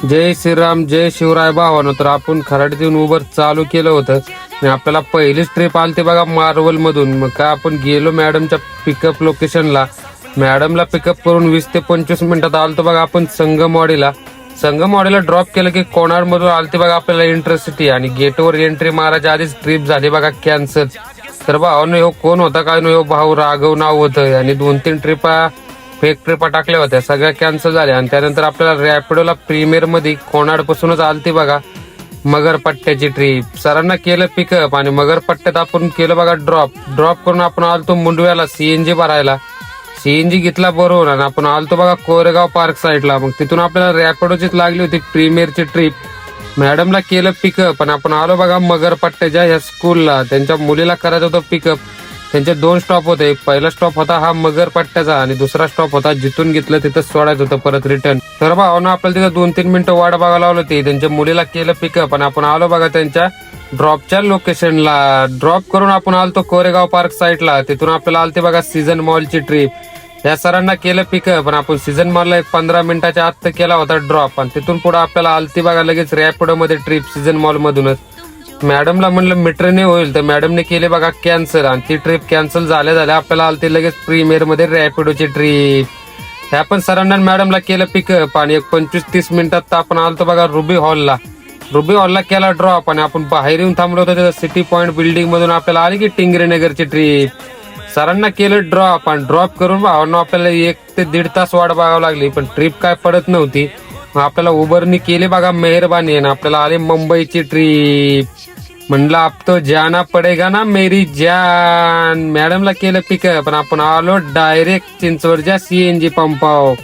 जय श्रीराम, जय शिवराय भावानो. तर आपण खराडीतून उबर चालू केलं होतं आणि आपल्याला पहिलीच ट्रिप आलती बघा मार्वल मधून. मग काय आपण गेलो मॅडमच्या पिकअप लोकेशनला. मॅडमला पिकअप करून 20 ते 25 मिनिटात आलतो बघा आपण संगमवाडीला ड्रॉप केलं की कोणाड मधून आलती बघा आपल्याला इंटरसिटी. आणि गेटवर एंट्री मारायच्या आधीच ट्रिप झाली बघा कॅन्सल. तर भावानो ह्यो कोण होता काय नो, ह्यो भाऊ राघव नाव होतं. आणि 2-3 ट्रिपा फेक ट्रिपा टाकल्या होत्या, सगळ्या कॅन्सल झाल्या. आणि त्यानंतर आपल्याला रॅपिडोला प्रीमियर मध्ये कोणाड पासूनच आलती बघा मगरपट्ट्याची ट्रिप. सरांना केलं पिकअप आणि मगरपट्ट्यात आपण केलं बघा ड्रॉप करून आपण आलतो मुंडव्याला सीएनजी भरायला. सीएनजी घेतला बरोबर आणि आपण आलतो बघा कोरेगाव पार्क साईडला. मग तिथून आपल्याला रॅपिडोचीच लागली होती प्रीमियरची ट्रिप. मॅडमला केलं पिकअप आणि आपण आलो बघा मगरपट्ट्याच्या ह्या स्कूलला. त्यांच्या मुलीला करायचं होतं पिकअप. त्यांचे 2 स्टॉप होते. पहिला स्टॉप होता हा मगरपट्ट्याचा आणि दुसरा स्टॉप होता जिथून घेतलं तिथं सोडायचं होतं परत रिटर्न. तर भावना आपल्याला तिथं 2-3 मिनिटं वाट बघायला लावलं होती. त्यांच्या मुलीला केलं पिकअप आणि आपण आलो बघा त्यांच्या ड्रॉपच्या लोकेशनला. ड्रॉप करून आपण आलतो कोरेगाव पार्क साईडला. तिथून आपल्याला आलते बघा सीझन मॉलची ट्रिप. या सरांना केलं पिकअप आणि आपण सीझन मॉलला एक 15 मिनिटाच्या आत केला होता ड्रॉप. आणि तिथून पुढे आपल्याला आलती बघा लगेच रॅपिडो मध्ये ट्रिप सीझन मॉल मधूनच. मॅडमला म्हणलं मीटरने होईल तर मॅडमने केले बघा कॅन्सल. आणि ती ट्रिप कॅन्सल झाल्या आपल्याला आलती लगेच प्रीमियर मध्ये रॅपिडोची ट्रिप. ह्या पण सरांना मॅडमला केलं पिकअप आणि एक 25-30 मिनिटात आपण आलतो बघा रुबी हॉलला केला ड्रॉप. आणि आपण बाहेर येऊन थांबलो होतो तिथं सिटी पॉइंट बिल्डिंग मधून आपल्याला आली की टिंगरेनगरची ट्रिप. सरांना केलं ड्रॉप आणि ड्रॉप करून भावांना आपल्याला 1 ते 1.5 तास वाट बघावं लागली. पण ट्रिप काय पडत नव्हती. मग आपल्याला उबरनी केली बघा मेहरबानी आणि आपल्याला आली मुंबईची ट्रिप. म्हणलं आप तो जाना पडेगा ना मेरी जान. मॅडमला केलं पिकअप पण आपण आलो डायरेक्ट चिंचवडच्या सीएनजी पंपावर.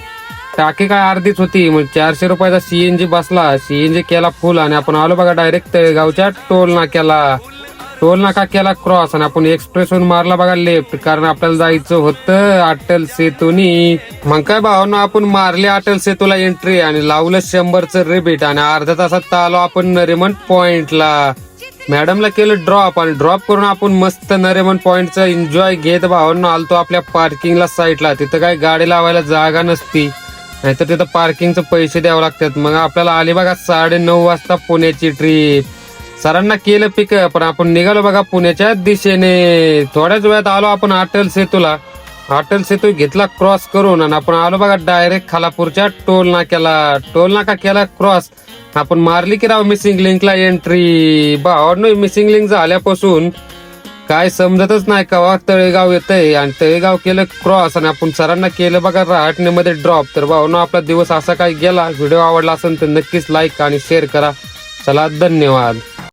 टाकी काय अर्धीच होती. मग 400 रुपयाचा सीएनजी बसला. सीएनजी केला फुल आणि आपण आलो बघा डायरेक्ट तळेगावच्या टोल नाका केला क्रॉस. आणि आपण एक्सप्रेसहून मारला बघा लेफ्ट, कारण आपल्याला जायचं होतं अटल सेतूनी. मग काय भावांनो आपण मारले अटल सेतूला एंट्री आणि लावलं 100चं रिबीट. आणि अर्ध्या तासात आलो आपण नरिमन पॉइंटला. मॅडमला केलं ड्रॉप आणि ड्रॉप करून आपण मस्त नरिमन पॉइंटचा एन्जॉय घेत भावांनो आलतो आपल्या पार्किंगला साईडला. तिथं काय गाडी लावायला जागा नसती, नाहीतर तिथं पार्किंगचे पैसे द्यावे लागतात. मग आपल्याला आली बघा 9:30 वाजता पुण्याची ट्रिप. सरांना केलं पिकअप पण आपण निघालो बघा पुण्याच्या दिशेने. थोड्याच वेळात आलो आपण अटल सेतू घेतला क्रॉस करून आणि आपण आलो बघा डायरेक्ट खालापूरच्या टोल नाका केला क्रॉस. आपण मारली की राव मिसिंग लिंकला एंट्री. भावांनो मिसिंग लिंक झाल्यापासून काय समजतच नाही केव्हा तळेगाव येतंय. आणि तळेगाव केलं क्रॉस आणि आपण सरांना केलं बघा रहाटणेमध्ये ड्रॉप. तर भावांनो आपला दिवस असा काय गेला. व्हिडिओ आवडला असेल तर नक्कीच लाईक आणि शेअर करा. चला धन्यवाद.